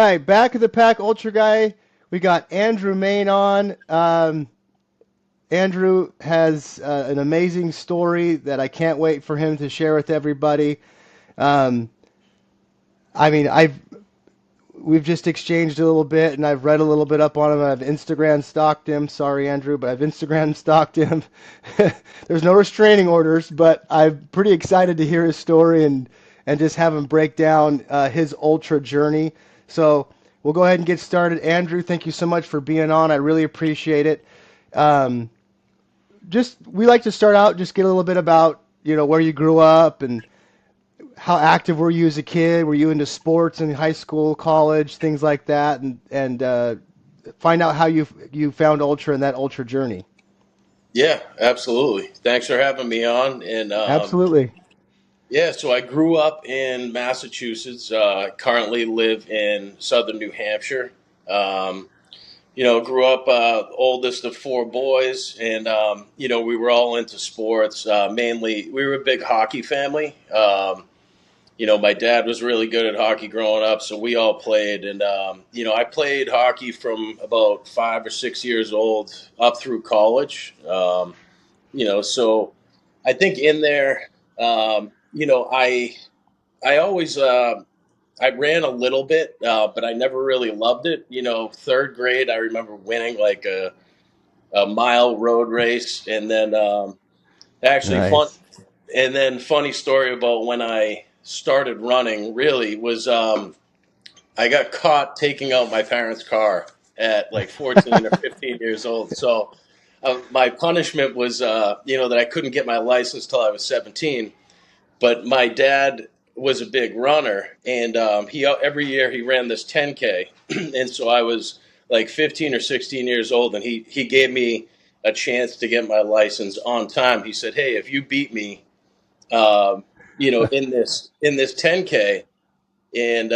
right, back of the pack ultra guy. We got Andrew Mayne on. Andrew has an amazing story that I can't wait for him to share with everybody. Um, I mean, we've just exchanged a little bit, and I've read a little bit up on him. I've Instagram stalked him. Sorry, Andrew, but I've Instagram stalked him. There's no restraining orders, but I'm pretty excited to hear his story and just have him break down his ultra journey. So we'll go ahead and get started. Andrew, thank you so much for being on. I really appreciate it. Um, we like to start out, just get a little bit about where you grew up and how active were you as a kid? Were you into sports in high school, college, things like that, and find out how you found ultra and that ultra journey. Yeah, absolutely. Thanks for having me on. And Absolutely. yeah, so I grew up in Massachusetts. Currently live in southern New Hampshire. Um, Grew up oldest of four boys, and we were all into sports. Mainly, we were a big hockey family. My dad was really good at hockey growing up, so we all played. And, I played hockey from about 5 or 6 years old up through college. So I think in there, I always, I ran a little bit, but I never really loved it. Third grade, I remember winning like a mile road race. And then actually fun. Nice. And then funny story about when I started running really was I got caught taking out my parents' car at like 14 or 15 years old. So my punishment was, that I couldn't get my license till I was 17. But my dad was a big runner, and he every year he ran this 10K. And so I was like 15 or 16 years old, and he gave me a chance to get my license on time. He said, "Hey, if you beat me, in this 10K, and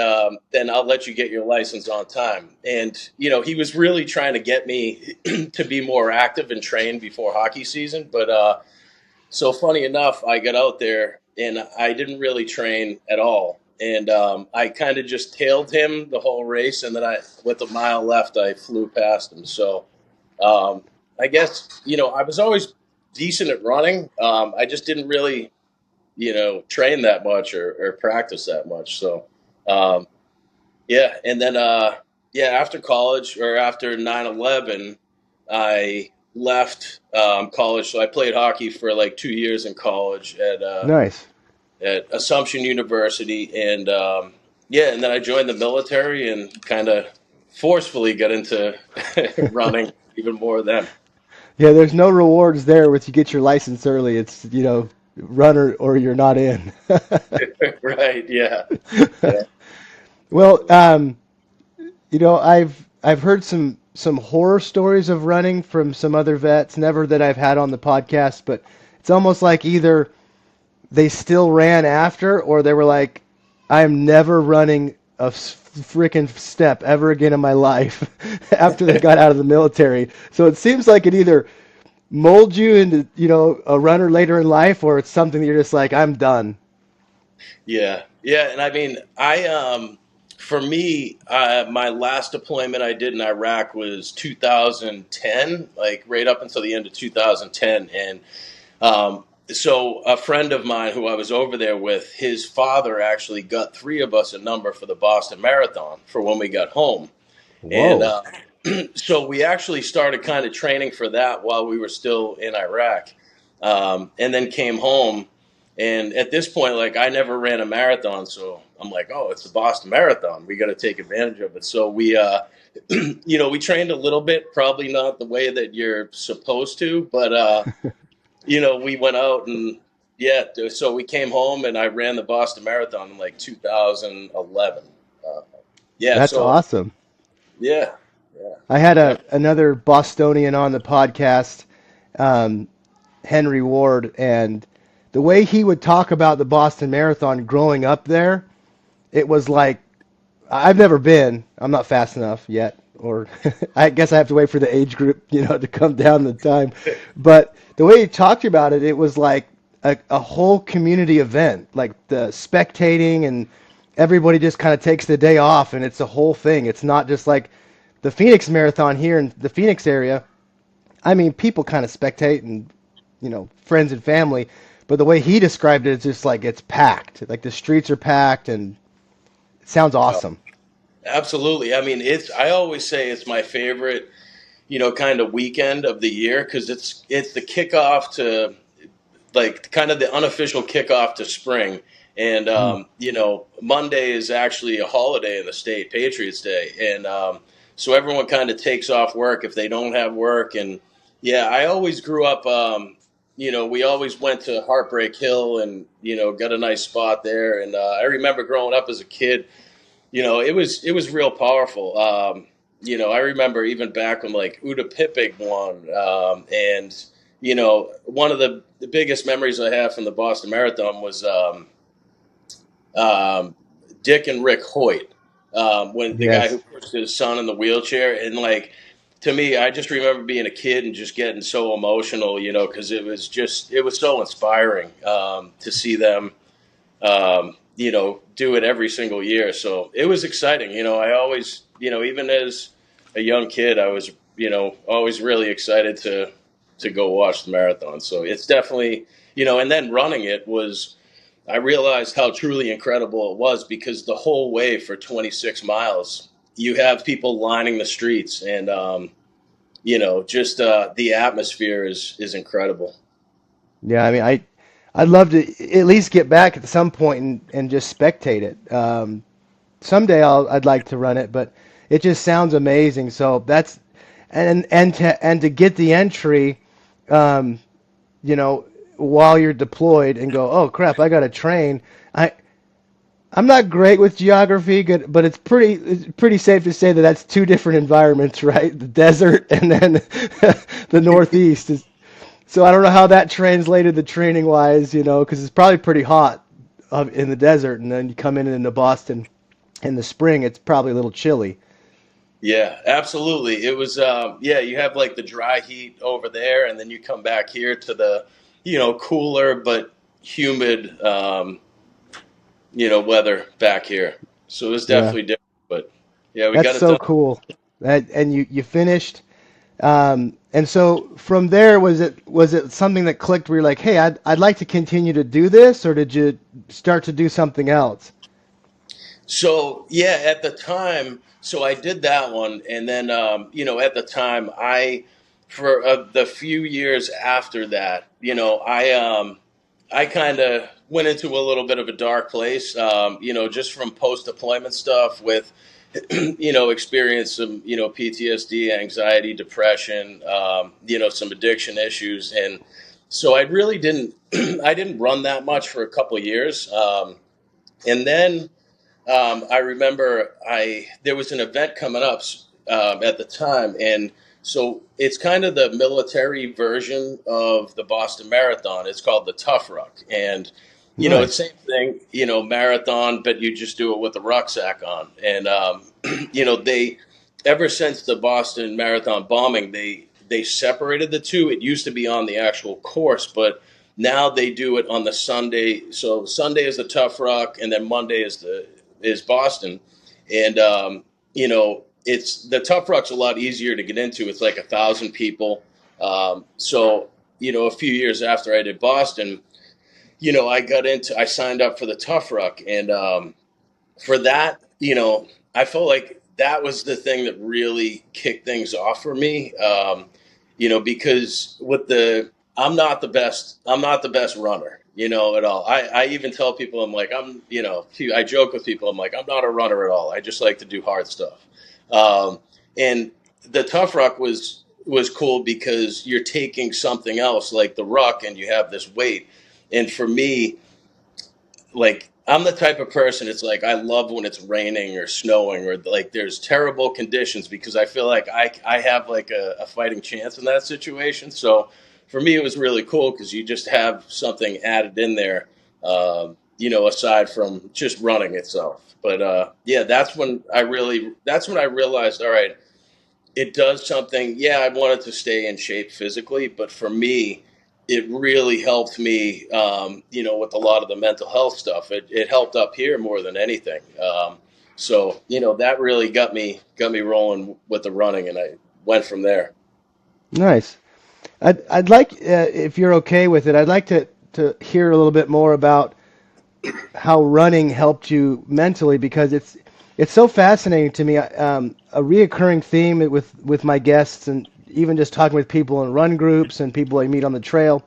then I'll let you get your license on time." And he was really trying to get me to be more active and train before hockey season. But so funny enough, I got out there and I didn't really train at all, and I kind of just tailed him the whole race. And then with a mile left, I flew past him. So I guess I was always decent at running. I just didn't really train that much or practice that much. So, yeah. And then, after college or after 9/11, I left college. So I played hockey for like 2 years in college Nice. at Assumption University. And, and then I joined the military and kind of forcefully got into running even more then. Yeah, there's no rewards there once you get your license early. It's run or you're not in. Right. Yeah. Yeah. Well, I've heard some horror stories of running from some other vets, never that I've had on the podcast, but it's almost like either they still ran after or they were like, I'm never running a freaking step ever again in my life after they got out of the military. So it seems like it either molds you into, a runner later in life, or it's something that you're just like, I'm done. Yeah, yeah, and I mean, for me, my last deployment I did in Iraq was 2010, like right up until the end of 2010, and so a friend of mine who I was over there with, his father actually got three of us a number for the Boston Marathon for when we got home, and Whoa. so we actually started kind of training for that while we were still in Iraq, and then came home. And at this point, like I never ran a marathon, so I'm like, oh, it's the Boston Marathon. We got to take advantage of it. So we, we trained a little bit, probably not the way that you're supposed to, but we went out and yeah. So we came home and I ran the Boston Marathon in like 2011. Uh, yeah. That's So awesome. yeah, yeah, I had yeah. another Bostonian on the podcast, um, Henry Ward, and the way he would talk about the Boston Marathon growing up there, it was like I've never been. I'm not fast enough yet, or I guess I have to wait for the age group, to come down the time. But the way he talked about it, it was like a whole community event, like the spectating and everybody just kind of takes the day off, and it's a whole thing. It's not just like the Phoenix Marathon here in the Phoenix area. I mean, people kind of spectate and, friends and family, but the way he described it is just like it's packed. Like the streets are packed, and it sounds Oh, awesome. absolutely. I mean, I always say it's my favorite, kind of weekend of the year because it's the kickoff to like kind of the unofficial kickoff to spring. And Mm. Monday is actually a holiday in the state, Patriots Day, and so everyone kind of takes off work if they don't have work. And yeah, I always grew up. We always went to Heartbreak Hill and got a nice spot there. And I remember growing up as a kid. It was real powerful. I remember even back when like Uda Pippig won, and one of the biggest memories I have from the Boston Marathon was um, Dick and Rick Hoyt, when the guy who Yes. pushed his son in the wheelchair, and like to me, I just remember being a kid and just getting so emotional, because it was so inspiring to see them do it every single year. So it was exciting. I always, even as a young kid, I was, always really excited to go watch the marathon. So it's definitely, and then running it was, I realized how truly incredible it was because the whole way for 26 miles, you have people lining the streets and, just the atmosphere is incredible. Yeah, I mean, I'd love to at least get back at some point and just spectate it. Someday I'd like to run it, but it just sounds amazing. So that's and to get the entry, um, you know, while you're deployed and go, oh crap, I got to train. I I'm not great with geography, but it's pretty safe to say that that's two different environments, right? The desert and then the Northeast. So I don't know how that translated the training wise, because it's probably pretty hot in the desert, and then you come in into Boston in the spring, it's probably a little chilly. Yeah, absolutely. It was, you have like the dry heat over there, and then you come back here to the, cooler but humid, weather back here. So it was Yeah, definitely different. But yeah, we that's got it so done. cool. And you finished, and so from there, was it something that clicked where you're like, hey, I'd like to continue to do this, or did you start to do something else? So yeah, at the time, so I did that one, and then at the time, for the few years after that, I kind of went into a little bit of a dark place, just from post deployment stuff with, experience some, PTSD, anxiety, depression, some addiction issues, and so I really didn't, I didn't run that much for a couple of years, and then. I remember there was an event coming up at the time, and so it's kind of the military version of the Boston Marathon. It's called the Tough Ruck, and it's Nice. same thing, marathon, but you just do it with a rucksack on. And they ever since the Boston Marathon bombing, they separated the two. It used to be on the actual course, but now they do it on the Sunday. So Sunday is the Tough Ruck, and then Monday is Boston, and it's the Tough Ruck's a lot easier to get into. It's like 1,000 people. So a few years after I did Boston, I signed up for the Tough Ruck, and for that, I felt like that was the thing that really kicked things off for me. Because I'm not the best runner, at all. I even tell people, I'm like, I joke with people, I'm like, I'm not a runner at all. I just like to do hard stuff. And the Tough Ruck was cool because you're taking something else like the ruck and you have this weight. And for me, like I'm the type of person, it's like I love when it's raining or snowing or like there's terrible conditions because I feel like I have like a fighting chance in that situation. So for me it was really cool because you just have something added in there, aside from just running itself. But yeah, that's when I realized, all right, it does something. Yeah, I wanted to stay in shape physically, but for me, it really helped me, with a lot of the mental health stuff. It helped up here more than anything. So that really got me rolling with the running, and I went from there. Nice. I'd like, if you're okay with it, I'd like to hear a little bit more about how running helped you mentally because it's so fascinating to me. A reoccurring theme with my guests and even just talking with people in run groups and people I meet on the trail,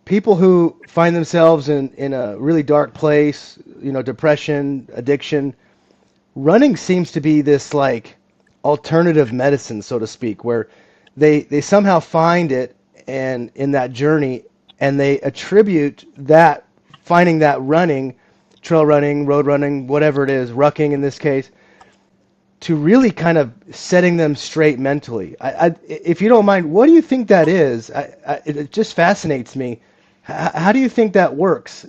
people who find themselves in a really dark place, depression, addiction. Running seems to be this like alternative medicine, so to speak, where they somehow find it and in that journey and they attribute that finding that running, trail running, road running, whatever it is, rucking in this case, to really kind of setting them straight mentally. If you don't mind, what do you think that is? It just fascinates me. How do you think that works?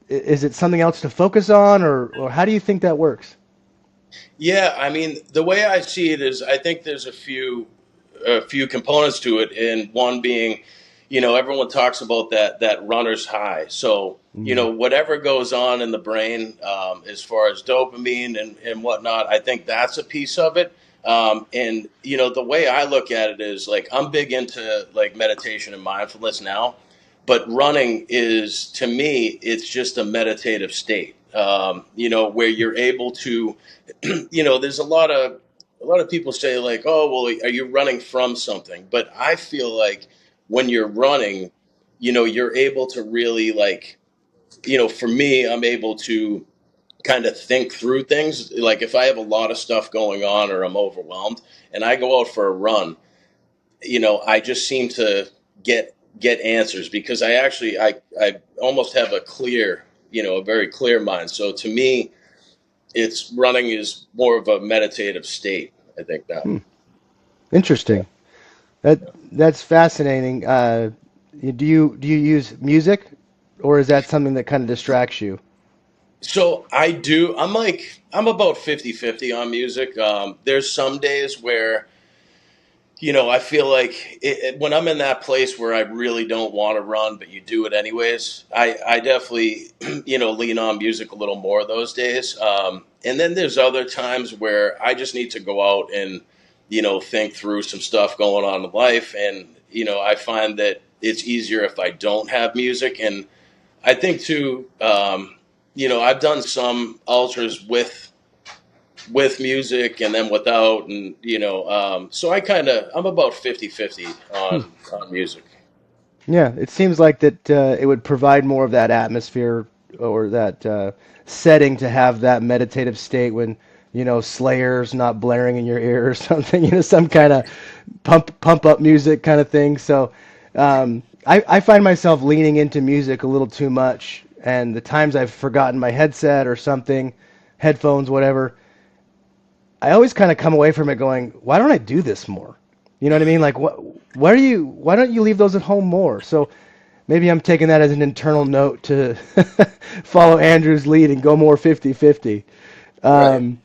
Is it something else to focus on, or how do you think that works? Yeah, I mean, the way I see it is, I think there's a few components to it, and one being, everyone talks about that runner's high. So, Mm. whatever goes on in the brain, as far as dopamine and whatnot, I think that's a piece of it. And the way I look at it is like I'm big into like meditation and mindfulness now, but running is to me, it's just a meditative state. Where you're able to, there's a lot of people say like, oh, well, are you running from something? But I feel like when you're running, you're able to really like, for me, I'm able to kind of think through things. Like if I have a lot of stuff going on or I'm overwhelmed and I go out for a run, I just seem to get answers because I almost have a very clear mind. So to me, it's running is more of a meditative state, I think now. Hmm. Yeah. Interesting. That's fascinating. Do you use music, or is that something that kind of distracts you? So I do. I'm about 50-50 on music. There's some days where, I feel like when I'm in that place where I really don't want to run, but you do it anyways, I definitely, lean on music a little more those days. And then there's other times where I just need to go out and, think through some stuff going on in life. And, I find that it's easier if I don't have music. And I think too, I've done some ultras with music and then without, and so I'm about 50-50 Hmm. on music. Yeah, it seems like that it would provide more of that atmosphere or that setting to have that meditative state when Slayer's not blaring in your ear or something, some kind of pump up music kind of thing. So I find myself leaning into music a little too much, and the times I've forgotten my headset or something, headphones, whatever, I always kind of come away from it going, why don't I do this more? You know what I mean? Like, why don't you leave those at home more? So maybe I'm taking that as an internal note to follow Andrew's lead and go more 50-50. Right. Um,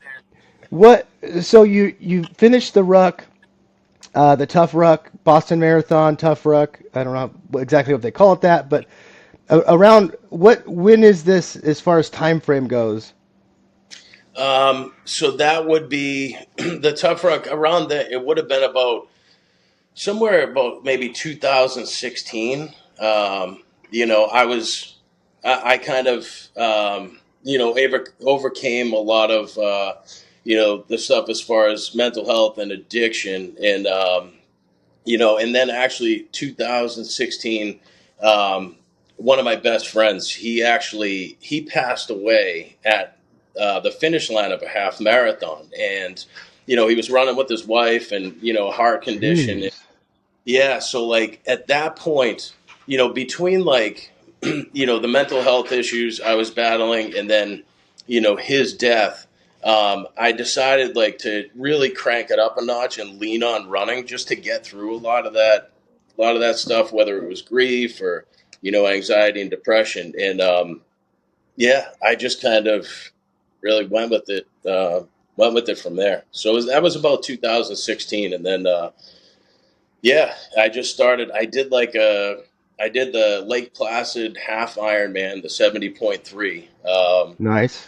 what, so you finished the ruck, the tough ruck, Boston Marathon, tough ruck. I don't know exactly what they call it that, but around when is this as far as time frame goes? So that would be the tough rock around that. It would have been about somewhere about maybe 2016. I kind of, overcame a lot of, the stuff as far as mental health and addiction. And then actually 2016, one of my best friends, he passed away at the finish line of a half marathon. And, he was running with his wife and, heart condition. Jeez. Yeah, so like at that point, between like, the mental health issues I was battling and then, his death, I decided like to really crank it up a notch and lean on running just to get through a lot of that stuff, whether it was grief or, anxiety and depression. And yeah, I just kind of really went with it from there. So that was about 2016, and then Yeah, I just started. I did the Lake Placid half Ironman, the 70.3. Nice.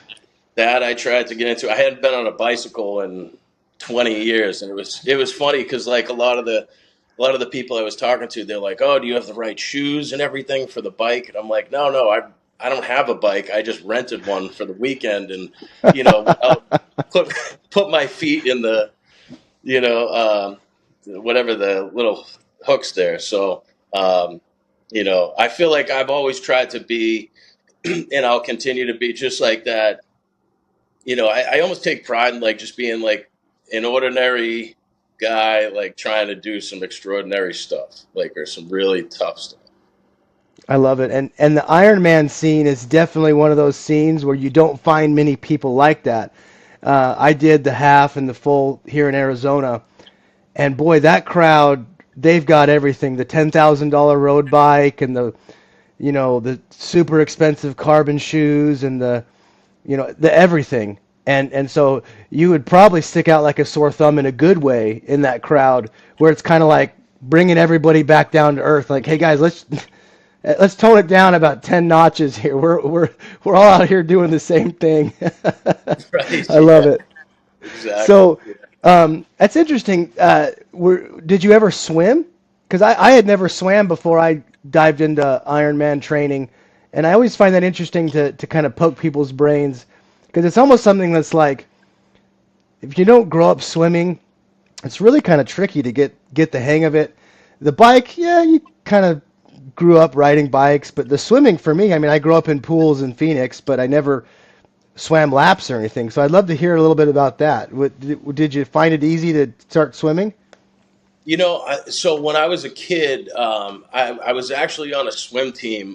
That I tried to get into. I hadn't been on a bicycle in 20 years, and it was funny because like a lot of the people I was talking to, they're like, "Oh, do you have the right shoes and everything for the bike?" And I'm like, "No, no, I don't have a bike. I just rented one for the weekend, and I'll put put my feet in the you know whatever the little hooks there." So I feel like I've always tried to be, and I'll continue to be just like that. I almost take pride in like just being like an ordinary guy, like trying to do some extraordinary stuff, like or some really tough stuff. I love it. And the Iron Man scene is definitely one of those scenes where you don't find many people like that. I did the half and the full here in Arizona, and boy, that crowd, they've got everything. The $10,000 road bike and the super expensive carbon shoes and the everything. And so you would probably stick out like a sore thumb in a good way in that crowd where it's kind of like bringing everybody back down to earth. Like, hey guys, let's tone it down about 10 notches here. We're all out here doing the same thing. Right? I love Yeah, it. exactly. So that's interesting. Did you ever swim? Because I had never swam before I dived into Ironman training, and I always find that interesting to kind of poke people's brains because it's almost something that's like if you don't grow up swimming, it's really kind of tricky to get the hang of it. The bike, yeah, you kind of grew up riding bikes, but the swimming for me, I mean, I grew up in pools in Phoenix, but I never swam laps or anything. So I'd love to hear a little bit about that. Did you find it easy to start swimming? So when I was a kid, I was actually on a swim team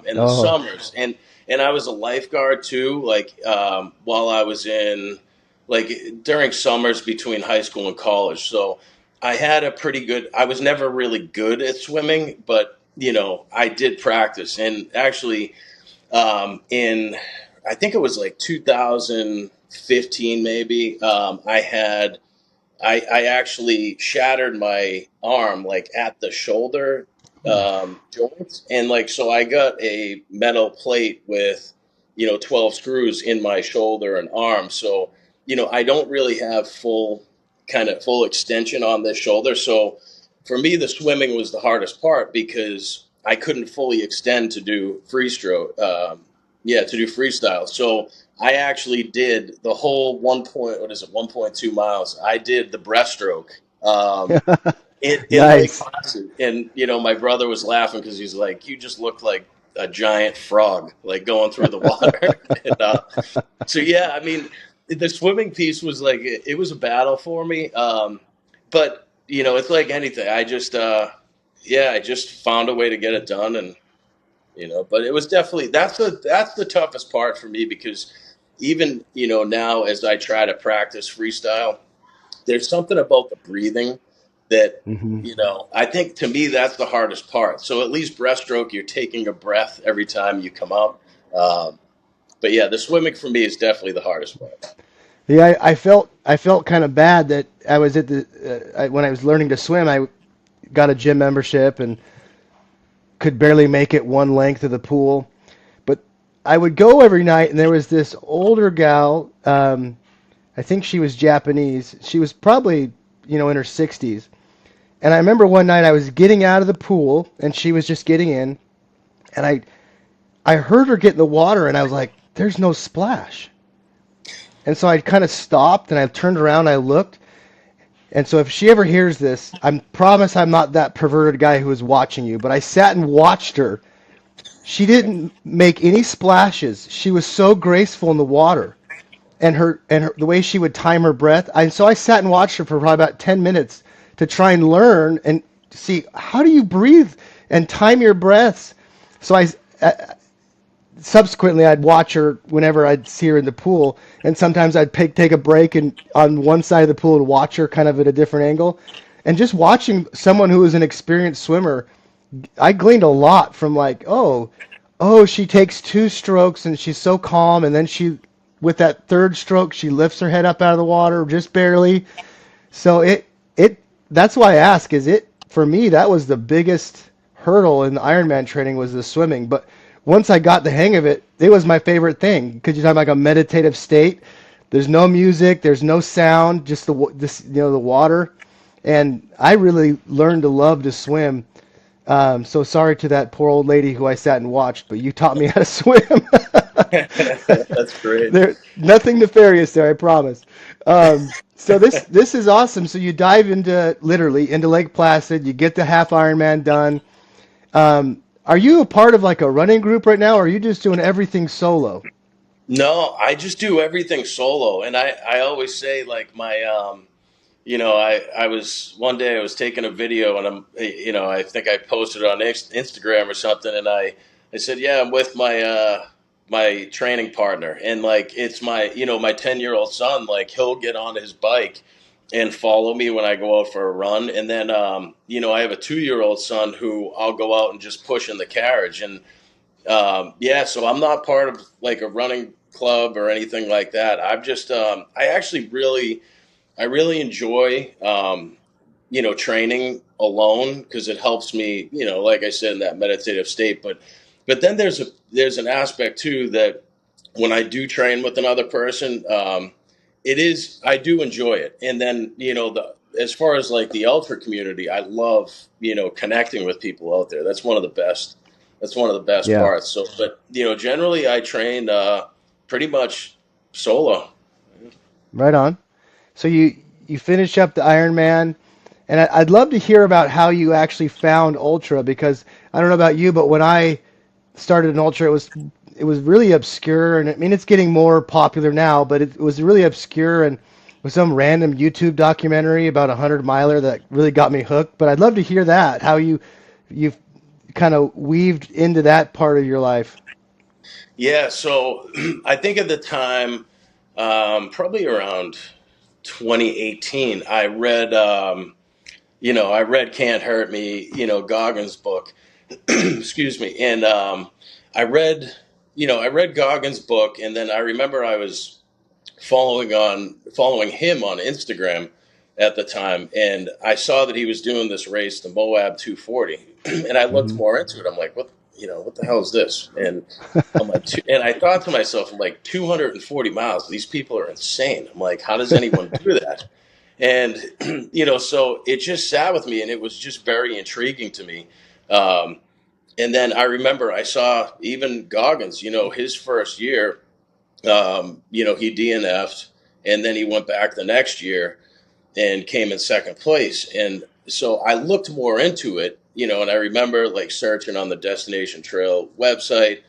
in the Oh, summers, and I was a lifeguard too. Like while I was in, like during summers between high school and college. So I had a pretty good. I was never really good at swimming, but I did practice. And actually, in I think it was like 2015, maybe. I actually shattered my arm like at the shoulder joint, and like so I got a metal plate with 12 screws in my shoulder and arm. So I don't really have full extension on this shoulder. So for me, the swimming was the hardest part because I couldn't fully extend to do free stroke. To do freestyle. So I actually did the whole 1.2 miles. I did the breaststroke in Lake nice. Placid, and my brother was laughing because he's like, "You just look like a giant frog, like going through the water." So yeah, I mean, the swimming piece was like it was a battle for me, but it's like anything. I just found a way to get it done, and but it was definitely that's the toughest part for me because even now as I try to practice freestyle, there's something about the breathing that Hmm. I think to me that's the hardest part. So at least breaststroke, you're taking a breath every time you come up. um, but yeah, the swimming for me is definitely the hardest part. Yeah, I felt kind of bad that I was at when I was learning to swim. I got a gym membership and could barely make it one length of the pool. But I would go every night, and there was this older gal. I think she was Japanese. She was probably in her 60s. And I remember one night I was getting out of the pool, and she was just getting in, and I heard her get in the water, and I was like, "There's no splash." And so I kind of stopped, and I turned around, and I looked. And so if she ever hears this, I promise I'm not that perverted guy who was watching you, but I sat and watched her. She didn't make any splashes. She was so graceful in the water, and the way she would time her breath. So I sat and watched her for probably about 10 minutes to try and learn and see how do you breathe and time your breaths. So uh, subsequently I'd watch her whenever I'd see her in the pool, and sometimes I'd take a break and on one side of the pool and watch her kind of at a different angle. And just watching someone who is an experienced swimmer, I gleaned a lot from like, oh, she takes two strokes and she's so calm, and then with that third stroke, she lifts her head up out of the water just barely. So it that's why I ask, is it for me, that was the biggest hurdle in the Ironman training was the swimming. But once I got the hang of it, it was my favorite thing because you have like a meditative state. There's no music, there's no sound, just the water, and I really learned to love to swim. So sorry to that poor old lady who I sat and watched, but you taught me how to swim. That's great. There, nothing nefarious there, I promise. So this is awesome. So you dive into literally into Lake Placid. You get the half Ironman done. Are you a part of like a running group right now, or are you just doing everything solo? No, I just do everything solo, and I always say like my I was one day I was taking a video and I think I posted it on Instagram or something, and I said, yeah, I'm with my training partner, and like it's my 10-year-old son, like he'll get on his bike and follow me when I go out for a run, and then I have a 2-year-old son who I'll go out and just push in the carriage, and yeah, so I'm not part of like a running club or anything like that. I've just I actually I really enjoy, training alone because it helps me, like I said, in that meditative state. But then there's an aspect too that when I do train with another person, I do enjoy it. And then, as far as like the ultra community, I love, connecting with people out there. That's one of the best. That's one of the best Yeah, parts. So, but generally I train pretty much solo. right on. So you finish up the Ironman, and I'd love to hear about how you actually found ultra because I don't know about you, but when I started an ultra, it was really obscure, and I mean it's getting more popular now, but it was really obscure and with some random YouTube documentary about a 100 miler that really got me hooked. But I'd love to hear that how you kind of weaved into that part of your life. Yeah, so I think at the time, probably around 2018, I read Can't Hurt Me, Goggins' book, excuse me, and I read Goggins' book, and then I remember I was following him on Instagram at the time, and I saw that he was doing this race, the Moab 240, and I looked Hmm. more into it. I'm like, what the hell is this? And I'm like, and I thought to myself, I'm like, 240 miles. These people are insane. I'm like, how does anyone do that? And so it just sat with me, and it was just very intriguing to me. Um, and then I remember I saw even Goggins, his first year, he DNF'd, and then he went back the next year and came in second place. And so I looked more into it, and I remember like searching on the Destination Trail website,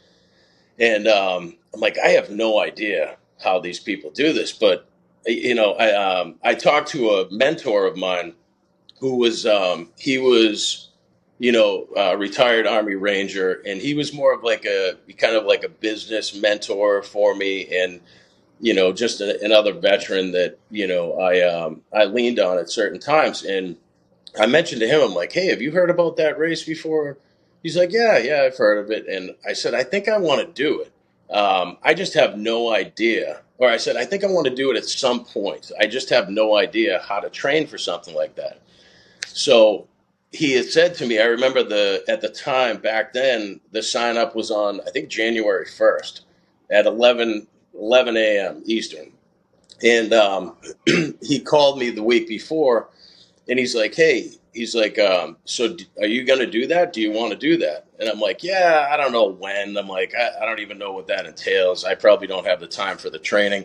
and I'm like, I have no idea how these people do this, but I talked to a mentor of mine who was he was retired Army Ranger, and he was more of like a kind of like a business mentor for me, and just another veteran that I leaned on at certain times. And I mentioned to him, I'm like, hey, have you heard about that race before? He's like, yeah, I've heard of it. And I said, I think I want to do it. I just have no idea. Or I said, I think I want to do it at some point. I just have no idea how to train for something like that. So he had said to me, I remember at the time back then, the sign up was on, I think, January 1st at 11 a.m. Eastern. And he called me the week before, and he's like, hey, he's like, are you going to do that? Do you want to do that? And I'm like, yeah, I don't know when. I'm like, I don't even know what that entails. I probably don't have the time for the training.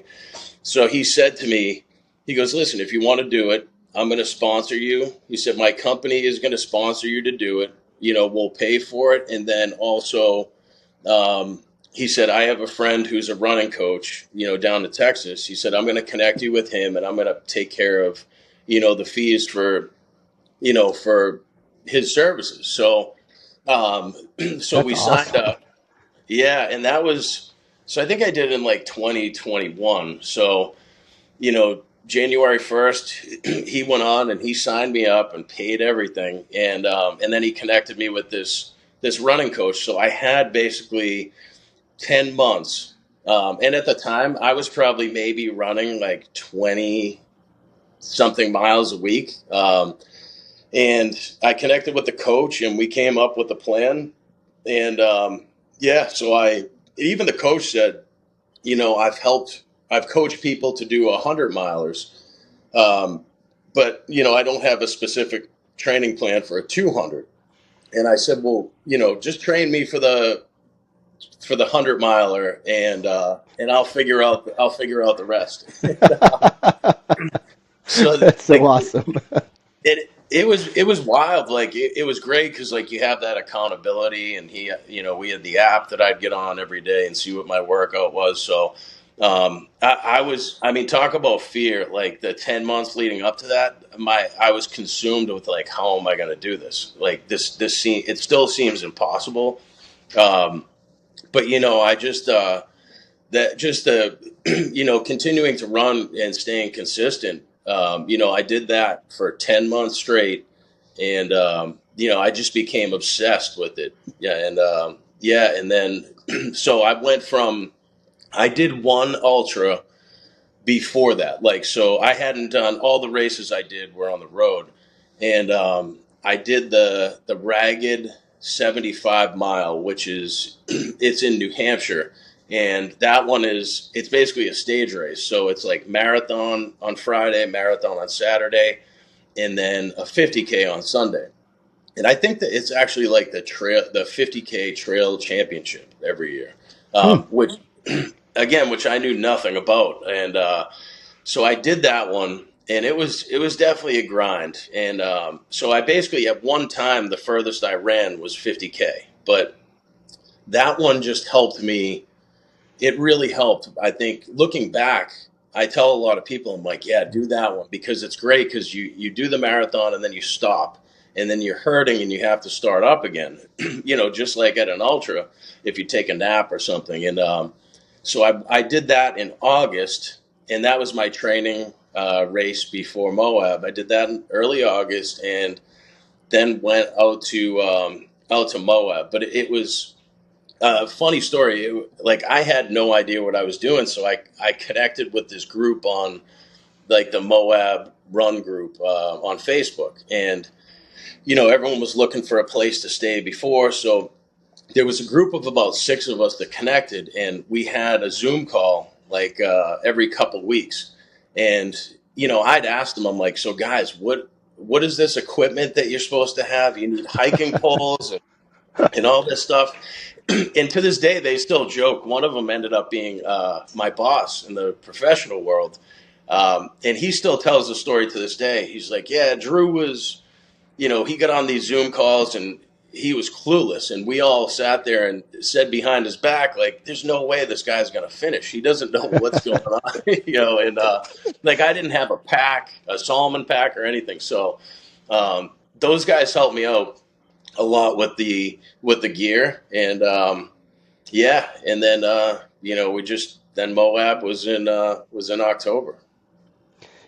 So he said to me, he goes, listen, if you want to do it, I'm going to sponsor you. He said, my company is going to sponsor you to do it. We'll pay for it. And then also, he said, I have a friend who's a running coach, down in Texas. He said, I'm going to connect you with him, and I'm going to take care of, the fees for his services. So, so That's we signed awesome. up. Yeah. And so I think I did it in like 2021. So, January 1st, he went on and he signed me up and paid everything. And then he connected me with this running coach. So I had basically 10 months. And at the time, I was probably maybe running like 20 something miles a week. And I connected with the coach, and we came up with a plan. And so even the coach said, I've coached people to do 100 milers, but I don't have a specific training plan for a 200. And I said, well, just train me for the 100 miler, and I'll figure out the rest. So That's so like awesome. it was wild. Like it was great because like you have that accountability, and we had the app that I'd get on every day and see what my workout was. So I mean, talk about fear. Like the 10 months leading up to that, I was consumed with like, how am I going to do this? Like it still seems impossible. Um, but I just that just continuing to run and staying consistent. I did that for 10 months straight, and I just became obsessed with it. Yeah, and then so I did one ultra before that. Like, so I hadn't done all the races I did were on the road, and I did the Ragged 75 mile, which is it's in New Hampshire, and that one it's basically a stage race. So it's like marathon on Friday, marathon on Saturday, and then a 50K on Sunday. And I think that it's actually like the 50K trail championship every year, Hmm. which again, which I knew nothing about. And so I did that one, and it was definitely a grind. And so I basically at one time the furthest I ran was 50K, but that one just helped me. It really helped. I think looking back, I tell a lot of people, I'm like, yeah, do that one because it's great because you do the marathon and then you stop and then you're hurting and you have to start up again. Just like at an ultra, if you take a nap or something. And so I did that in August, and that was my training race before Moab. I did that in early August, and then went out to Moab. But it was funny story. Like I had no idea what I was doing, so I connected with this group on like the Moab Run group on Facebook, and everyone was looking for a place to stay before. So there was a group of about 6 of us that connected, and we had a Zoom call like every couple weeks. And I'd asked them, I'm like, so guys, what is this equipment that you're supposed to have? You need hiking poles and all this stuff. And to this day, they still joke. One of them ended up being my boss in the professional world. And he still tells the story to this day. He's like, yeah, Drew was, he got on these Zoom calls and he was clueless. And we all sat there and said behind his back, like, there's no way this guy's going to finish. He doesn't know what's going on, and like I didn't have a Solomon pack or anything. So those guys helped me out a lot with the gear, and and then then Moab was in October.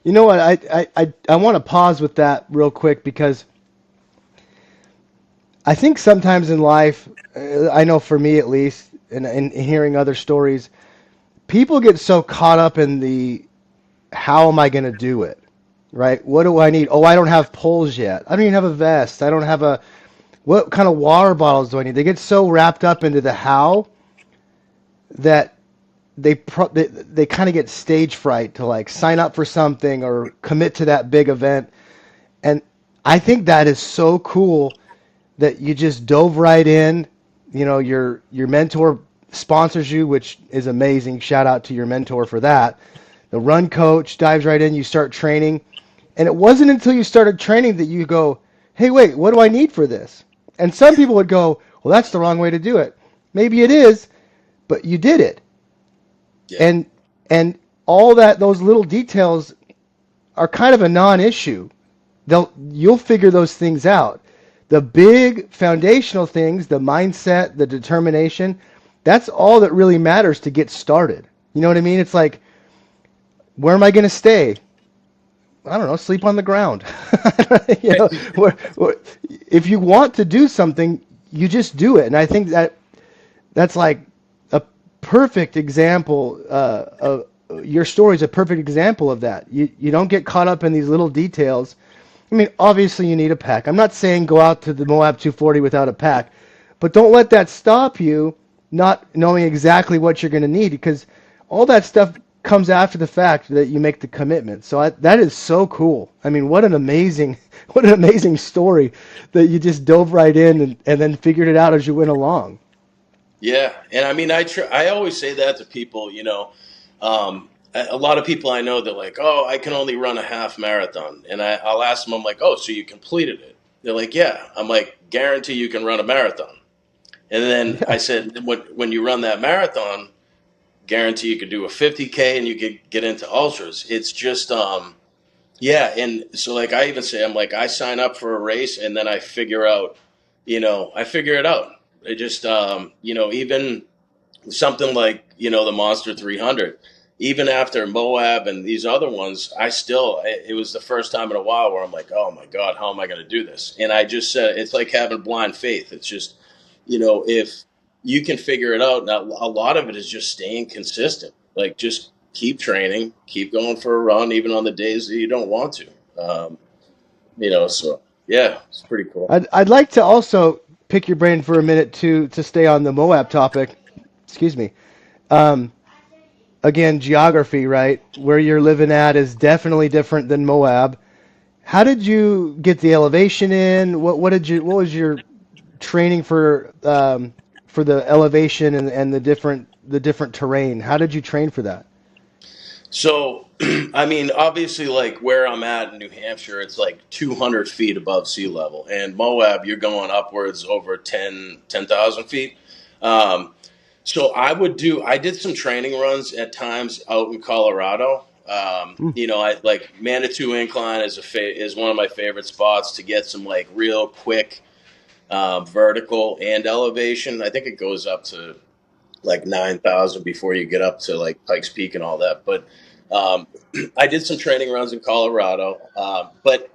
You know what? I want to pause with that real quick because I think sometimes in life, I know for me at least, and hearing other stories, people get so caught up in the how am I going to do it, right? What do I need? Oh, I don't have poles yet. I don't even have a vest. I don't have a what kind of water bottles do I need? They get so wrapped up into the how that they kind of get stage fright to like sign up for something or commit to that big event. And I think that is so cool that you just dove right in. Your mentor sponsors you, which is amazing. Shout out to your mentor for that. The run coach dives right in. You start training, and it wasn't until you started training that you go, "Hey, wait, what do I need for this?" And some people would go, "Well, that's the wrong way to do it." Maybe it is, but you did it, Yeah. and all those little details are kind of a non-issue. You'll figure those things out. The big foundational things, the mindset, the determination, that's all that really matters to get started. You know what I mean? It's like, where am I going to stay? I don't know, sleep on the ground. you know, if you want to do something, you just do it. And I think that's like a perfect example of your story is a perfect example of that. You don't get caught up in these little details. I mean, obviously you need a pack. I'm not saying go out to the Moab 240 without a pack, but don't let that stop you not knowing exactly what you're going to need, because all that stuff comes after the fact that you make the commitment. So that is so cool. I mean, what an amazing what an amazing story that you just dove right in and then figured it out as you went along. Yeah, and I mean, I always say that to people. A lot of people I know, they're like, "Oh, I can only run a half marathon," and I'll ask them, I'm like, "Oh, so you completed it?" They're like, "Yeah." I'm like, "Guarantee you can run a marathon." And then I Yeah. said, when you run that marathon, guarantee you could do a 50K and you could get into ultras. It's just, yeah. And so, like, I even say, I'm like, I sign up for a race and then I figure out, I figure it out. I just, even something like, the Monster 300, even after Moab and these other ones, it was the first time in a while where I'm like, oh my God, how am I going to do this? And I just said, it's like having blind faith. It's just, if you can figure it out. Now, a lot of it is just staying consistent. Like, just keep training, keep going for a run, even on the days that you don't want to. So yeah, it's pretty cool. I'd like to also pick your brain for a minute to stay on the Moab topic. Excuse me. Um, Again, geography, right? Where you're living at is definitely different than Moab. How did you get the elevation in? What was your training for the elevation and the different terrain? How did you train for that? So, I mean, obviously, like where I'm at in New Hampshire, it's like 200 feet above sea level. And Moab, you're going upwards over 10,000 feet. Um, so I did some training runs at times out in Colorado. Hmm. I like Manitou Incline is one of my favorite spots to get some like real quick vertical and elevation. I think it goes up to like 9,000 before you get up to like Pikes Peak and all that. But um, I did some training runs in Colorado. But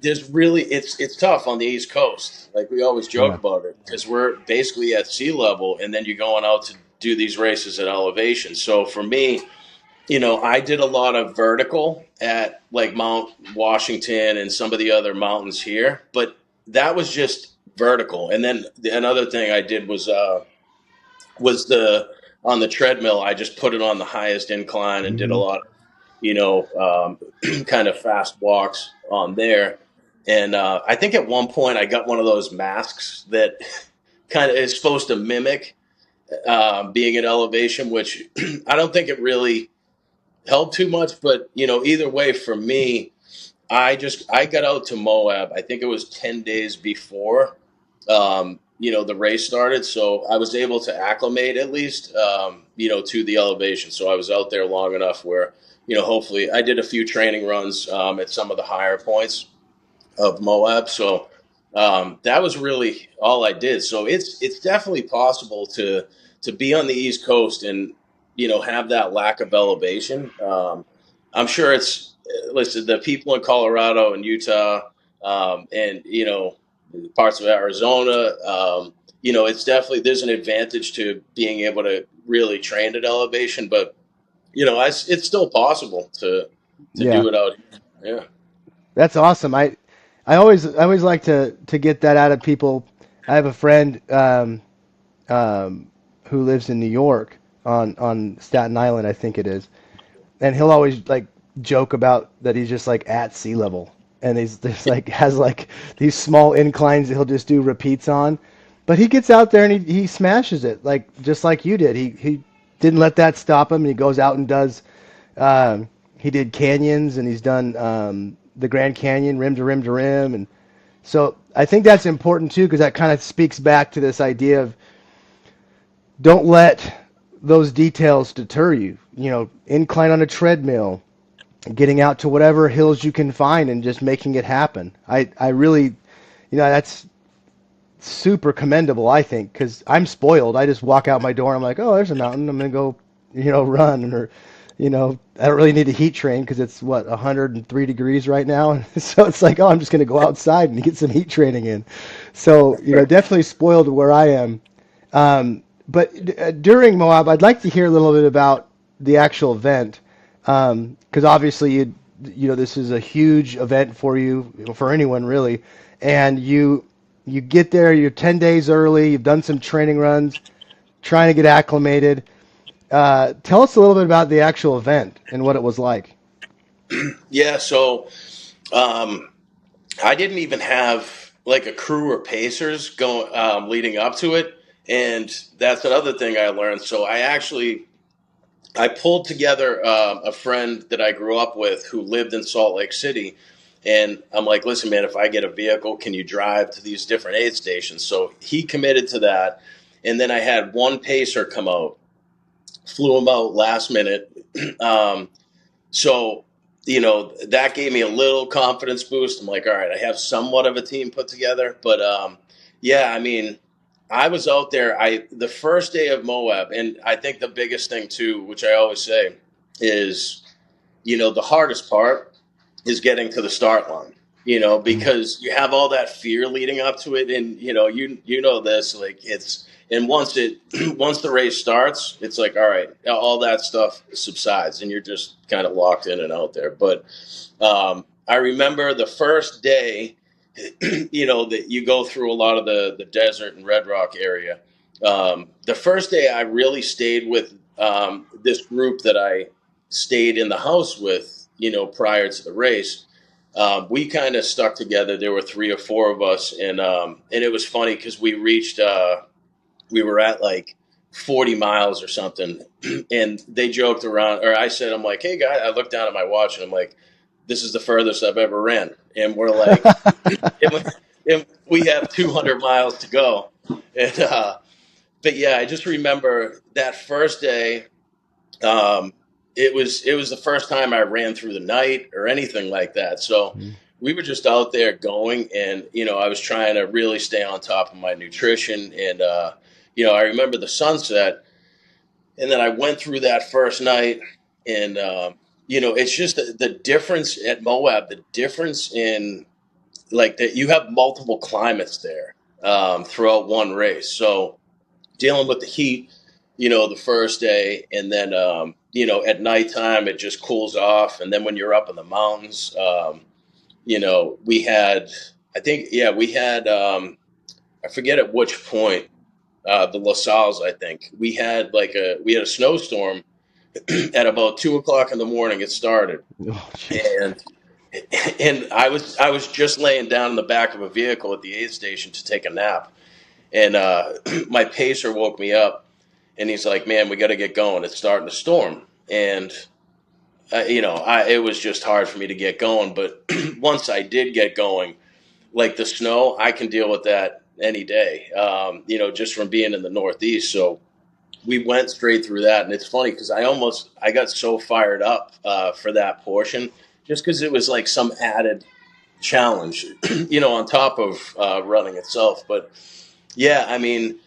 there's really it's tough on the East Coast. Like we always joke Yeah. about it because we're basically at sea level, and then you're going out to do these races at elevation. So for me, I did a lot of vertical at like Mount Washington and some of the other mountains here, but that was just vertical. And then another thing I did was the on the treadmill. I just put it on the highest incline and did a Hmm. lot of kind of fast walks on there. And I think at one point I got one of those masks that kind of is supposed to mimic being at elevation, which I don't think it really helped too much. But either way, for me, I got out to Moab. I think it was 10 days before the race started, so I was able to acclimate at least to the elevation. So I was out there long enough where hopefully I did a few training runs at some of the higher points of Moab. So that was really all I did. So it's definitely possible to be on the East Coast and have that lack of elevation. I'm sure it's listen, the people in Colorado and Utah and parts of Arizona. It's definitely there's an advantage to being able to really train at elevation, but it's still possible to Yeah. do it out here. Yeah. That's awesome. I always like to get that out of people. I have a friend who lives in New York on Staten Island, I think it is, and he'll always like joke about that he's just like at sea level, and he's just like has like these small inclines that he'll just do repeats on, but he gets out there and he smashes it like just like you did. He didn't let that stop him, and he goes out and does. He did canyons, and he's done the Grand Canyon, rim to rim to rim, and so I think that's important too because that kind of speaks back to this idea of don't let those details deter you. Incline on a treadmill, getting out to whatever hills you can find and just making it happen. I really, that's super commendable, I think, because I'm spoiled. I just walk out my door and I'm like, oh, there's a mountain. I'm going to go, run. Or, I don't really need to heat train because it's, 103 degrees right now. So it's like, oh, I'm just going to go outside and get some heat training in. So, definitely spoiled where I am. But during Moab, I'd like to hear a little bit about the actual event, because obviously this is a huge event for you, for anyone really, and you get there, you're 10 days early, you've done some training runs, trying to get acclimated. Tell us a little bit about the actual event and what it was like. Yeah, so um, I didn't even have like a crew or pacers going leading up to it, and that's another thing I learned. So I pulled together a friend that I grew up with who lived in Salt Lake City. And I'm like, listen, man, if I get a vehicle, can you drive to these different aid stations? So he committed to that. And then I had one pacer come out, flew him out last minute. um, so, that gave me a little confidence boost. I'm like, all right, I have somewhat of a team put together. But yeah, I mean, I was out there. The first day of Moab, and I think the biggest thing too, which I always say, is the hardest part is getting to the start line. Because you have all that fear leading up to it, and you know this, like and once once the race starts, it's like, all right, all that stuff subsides, and you're just kind of locked in and out there. But I remember the first day, that you go through a lot of the desert and Red Rock area. The first day I really stayed with this group that I stayed in the house with, prior to the race. We kind of stuck together. There were 3 or 4 of us, and it was funny because we were at like 40 miles or something, and they joked around, or I said, I'm like, hey guy, I looked down at my watch and I'm like, this is the furthest I've ever ran, and we're like, and we have 200 miles to go, and but yeah, I just remember that first day. Um, it was the first time I ran through the night or anything like that. So we were just out there going, and I was trying to really stay on top of my nutrition, and I remember the sunset, and then I went through that first night, and it's just the difference at Moab, the difference in like that you have multiple climates there throughout one race. So dealing with the heat, the first day, and then at nighttime it just cools off, and then when you're up in the mountains, we had, I think, yeah, we had, I forget at which point, the La Salles, I think we had a snowstorm at about 2 o'clock in the morning. It started, Oh, jeez. and I was just laying down in the back of a vehicle at the aid station to take a nap, and my pacer woke me up, and he's like, "Man, we got to get going. It's starting to storm." And it was just hard for me to get going. But once I did get going, like the snow, I can deal with that any day. Just from being in the Northeast. So we went straight through that, and it's funny because I got so fired up for that portion, just because it was like some added challenge, on top of running itself. But yeah, I mean,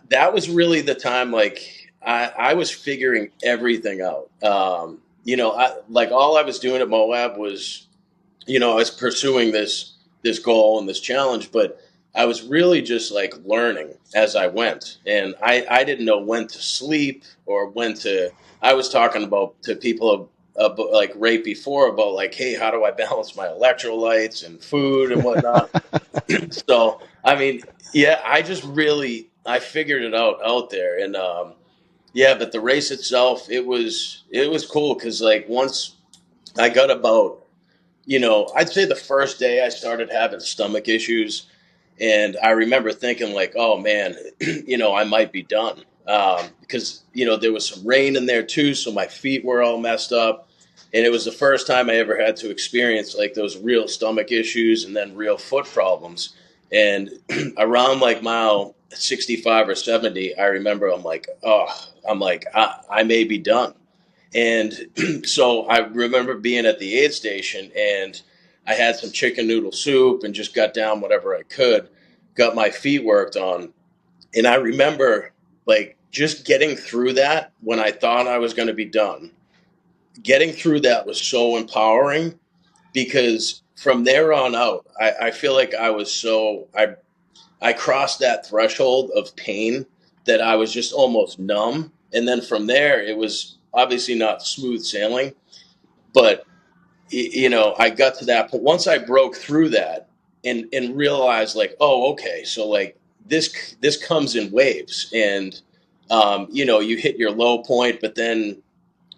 that was really the time, like I was figuring everything out. Like all I was doing at Moab was, I was pursuing this goal and this challenge, but I was really just like learning as I went, and I didn't know when to sleep or when to. I was talking about to people like right before about like, hey, how do I balance my electrolytes and food and whatnot? So I mean, yeah, I figured it out there, and yeah, but the race itself, it was cool because like once I got about, I'd say the first day I started having stomach issues, and I remember thinking like, oh man, I might be done, because there was some rain in there too, so my feet were all messed up. And it was the first time I ever had to experience like those real stomach issues and then real foot problems. And around like mile 65 or 70, I remember I may be done. And so I remember being at the aid station, and I had some chicken noodle soup and just got down whatever I could, got my feet worked on. And I remember like just getting through that when I thought I was going to be done. Getting through that was so empowering, because from there on out, I feel like I crossed that threshold of pain that I was just almost numb. And then from there, it was obviously not smooth sailing, but I got to that point. Once I broke through that and realized like, oh, okay, so like this comes in waves, and you hit your low point, but then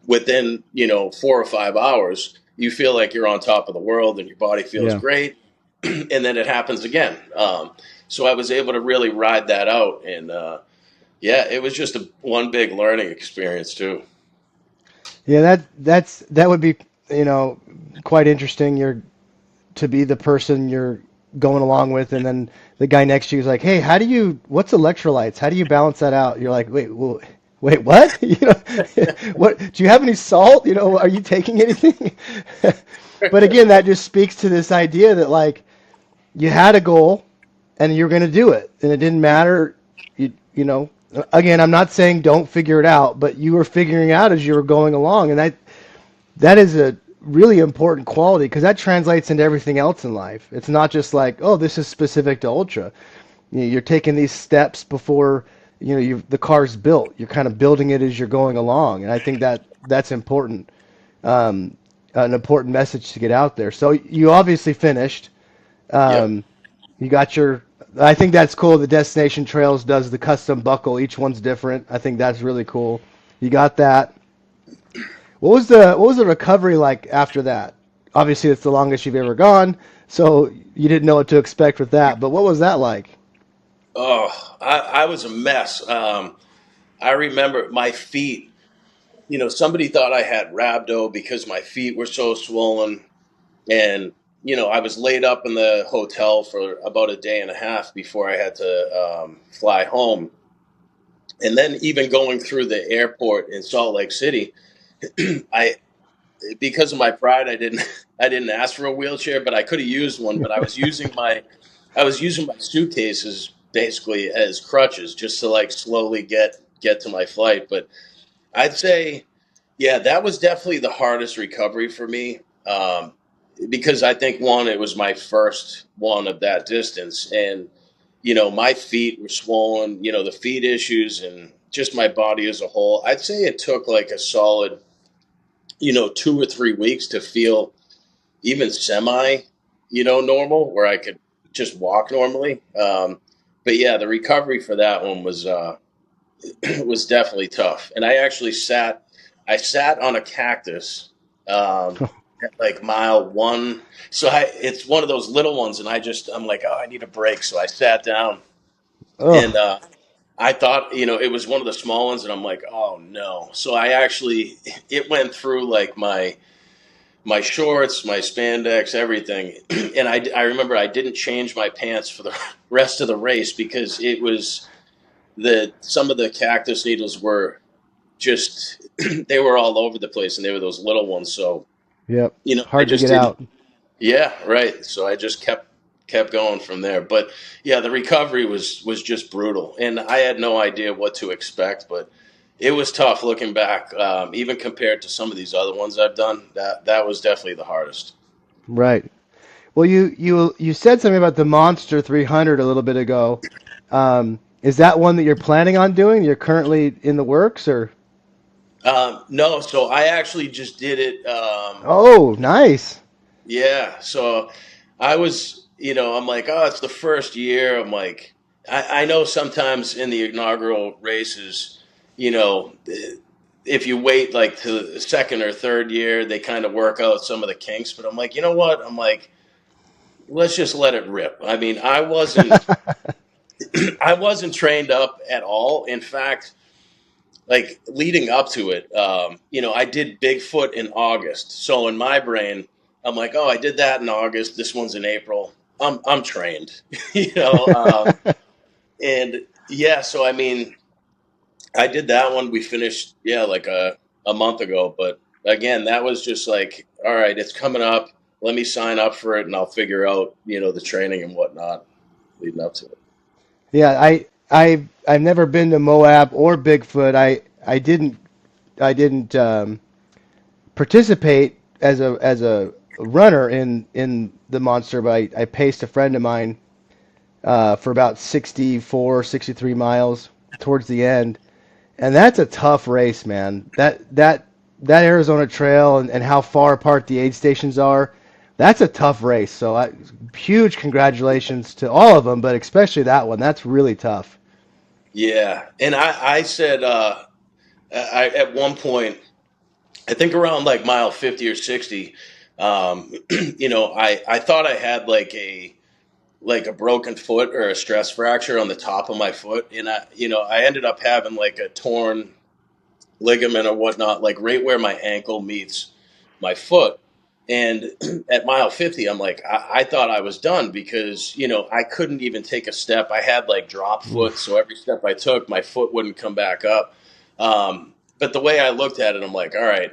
within 4 or 5 hours, you feel like you're on top of the world, and your body feels Yeah. great, and then it happens again. So I was able to really ride that out, and yeah, it was just one big learning experience too. Yeah, that would be, you know, quite interesting. You're to be the person you're going along with, and then the guy next to you is like, "Hey, what's electrolytes? How do you balance that out?" You're like, "Wait, what? You know, what? Do you have any salt? You know, are you taking anything?" But again, that just speaks to this idea that like you had a goal and you're going to do it, and it didn't matter. You know, again, I'm not saying don't figure it out, but you were figuring out as you were going along, and that is a really important quality because that translates into everything else in life. It's not just like, oh, this is specific to ultra. You're taking these steps before the car's built. You're kind of building it as you're going along, and I think that's important. An important message to get out there. So you obviously finished. Yep. Um, you got your. I think that's cool. The Destination Trails does the custom buckle. Each one's different. I think that's really cool. You got that. What was the recovery like after that? Obviously, it's the longest you've ever gone, so you didn't know what to expect with that. But what was that like? Oh, I was a mess. I remember my feet. Somebody thought I had rhabdo because my feet were so swollen, and I was laid up in the hotel for about a day and a half before I had to fly home. And then even going through the airport in Salt Lake City, I because of my pride, I didn't ask for a wheelchair, but I could have used one. But I was using my suitcases basically as crutches just to like slowly get to my flight. But I'd say, yeah, that was definitely the hardest recovery for me, because I think one, it was my first one of that distance, and my feet were swollen. The feet issues and just my body as a whole. I'd say it took like a solid 2 or 3 weeks to feel even semi normal, where I could just walk normally. But yeah, the recovery for that one was definitely tough. And I sat on a cactus at like mile one. So it's one of those little ones, and I'm like, oh, I need a break. So I sat down, and Oh, I thought, it was one of the small ones, and I'm like, oh no. So it went through like my shorts, my spandex, everything. And I remember I didn't change my pants for the rest of the race because it was some of the cactus needles were just, they were all over the place, and they were those little ones. So, yep. I Hard to just get didn't, out. yeah, right. So I just kept going from there. But yeah, the recovery was just brutal, and I had no idea what to expect. But it was tough looking back, even compared to some of these other ones I've done. That was definitely the hardest. Right. Well, you said something about the Monster 300 a little bit ago. Is that one that you're planning on doing? You're currently in the works, or? No, so I actually just did it. Oh, nice. Yeah, so I'm like, oh, it's the first year. I'm like, I know sometimes in the inaugural races, you know, if you wait like to the second or third year, they kind of work out some of the kinks. But I'm like, you know what? I'm like, let's just let it rip. I mean, I wasn't trained up at all. In fact, like leading up to it, I did Bigfoot in August. So in my brain, I'm like, oh, I did that in August. This one's in April. I'm trained, you know. And yeah, so I mean, I did that one. We finished, yeah, like a month ago. But again, that was just like, all right, it's coming up. Let me sign up for it, and I'll figure out, the training and whatnot leading up to it. Yeah, I've never been to Moab or Bigfoot. I didn't participate as a runner in the Monster, but I paced a friend of mine for about 64, 63 miles towards the end, and that's a tough race, man. That that Arizona Trail and how far apart the aid stations are, that's a tough race. So huge congratulations to all of them, but especially that one. That's really tough. Yeah, and I said I at one point, I think around like mile 50 or 60, I thought I had like a broken foot or a stress fracture on the top of my foot, and I ended up having like a torn ligament or whatnot, like right where my ankle meets my foot. And at mile 50, I'm like, I thought I was done because, I couldn't even take a step. I had like drop foot. Oof. So every step I took, my foot wouldn't come back up. But the way I looked at it, I'm like, all right,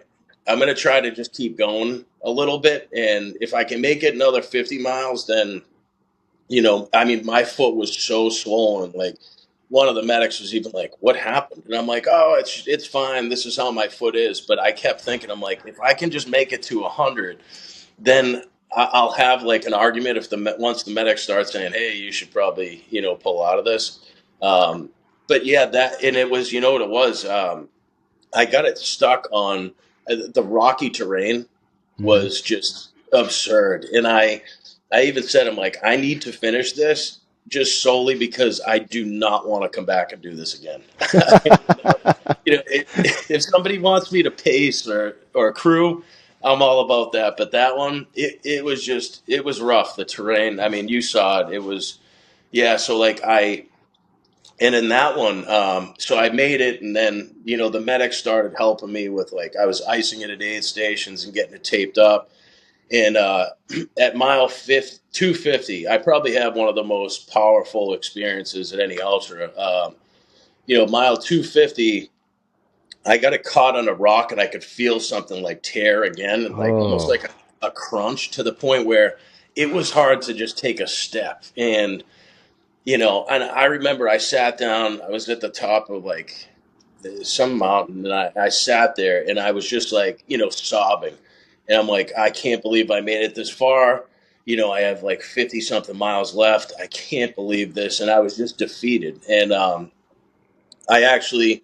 I'm going to try to just keep going a little bit. And if I can make it another 50 miles, then, I mean, my foot was so swollen. Like, one of the medics was even like, "What happened?" And I'm like, "Oh, it's fine. This is how my foot is." But I kept thinking, I'm like, if I can just make it to 100, then I'll have like an argument if once the medic starts saying, "Hey, you should probably pull out of this." Um, but yeah, that and it was what it was. I got it stuck on the rocky terrain Mm-hmm. was just absurd, and I even said, I'm like, I need to finish this just solely because I do not want to come back and do this again. If somebody wants me to pace or crew, I'm all about that. But that one, it was rough. The terrain, I mean, you saw it. It was, yeah. So like and in that one, so I made it, and then the medic started helping me with like I was icing it at aid stations and getting it taped up. And at mile 250, I probably have one of the most powerful experiences at any ultra. Mile 250, I got it caught on a rock and I could feel something like tear again and like almost Oh. like a crunch to the point where it was hard to just take a step. And I remember I sat down, I was at the top of like some mountain, and I sat there and I was just like, sobbing. And I'm like, I can't believe I made it this far. I have like 50 something miles left. I can't believe this. And I was just defeated. And I actually,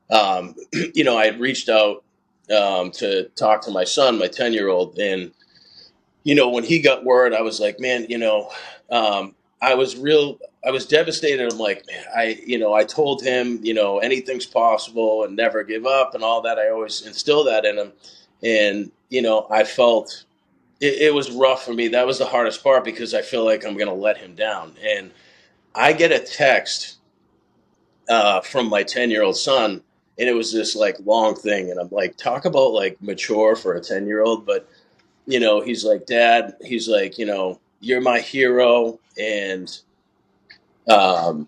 I had reached out to talk to my son, my 10-year-old. And, when he got word, I was like, man, I was I was devastated. I'm like, man, I told him, anything's possible and never give up and all that. I always instill that in him. And, I felt it was rough for me. That was the hardest part because I feel like I'm going to let him down. And I get a text from my 10-year-old son, and it was this like long thing. And I'm like, talk about like mature for a 10-year-old. But, he's like, Dad, he's like, you're my hero. And, gonna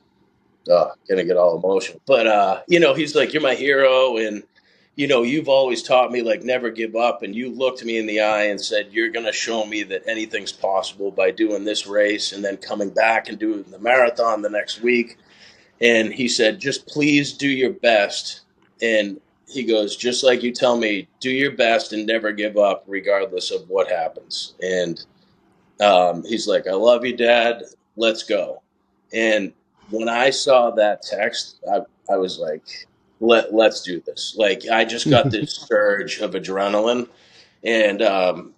get all emotional. But he's like, "You're my hero, and you've always taught me like never give up." And you looked me in the eye and said, "You're gonna show me that anything's possible by doing this race, and then coming back and doing the marathon the next week." And he said, "Just please do your best." And he goes, "Just like you tell me, do your best and never give up, regardless of what happens." And he's like, "I love you, Dad. Let's go." And when I saw that text, I was like, let's do this. Like, I just got this surge of adrenaline. And,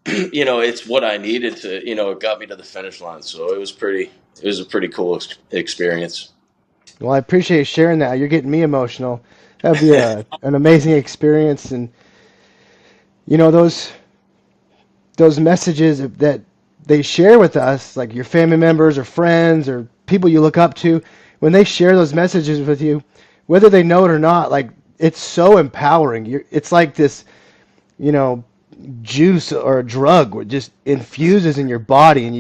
it's what I needed to, it got me to the finish line. So it was a pretty cool experience. Well, I appreciate you sharing that. You're getting me emotional. That'd be an amazing experience, and those messages that they share with us, like your family members or friends or people you look up to, when they share those messages with you, whether they know it or not, like it's so empowering. It's like this, you know, juice or a drug where it just infuses in your body, and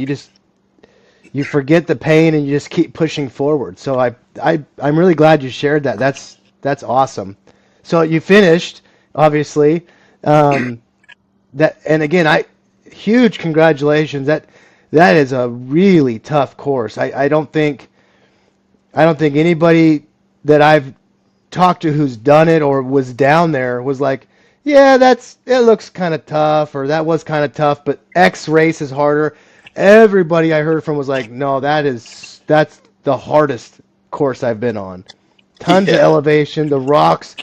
you forget the pain and you just keep pushing forward. So I'm really glad you shared that. That's awesome. So you finished, obviously. That and again, I huge congratulations. That is a really tough course. I don't think anybody that I've talked to who's done it or was down there was like, yeah, it looks kind of tough, or that was kind of tough, but X race is harder. Everybody I heard from was like, no, that's the hardest course I've been on. Tons of Yeah. elevation, the rocks.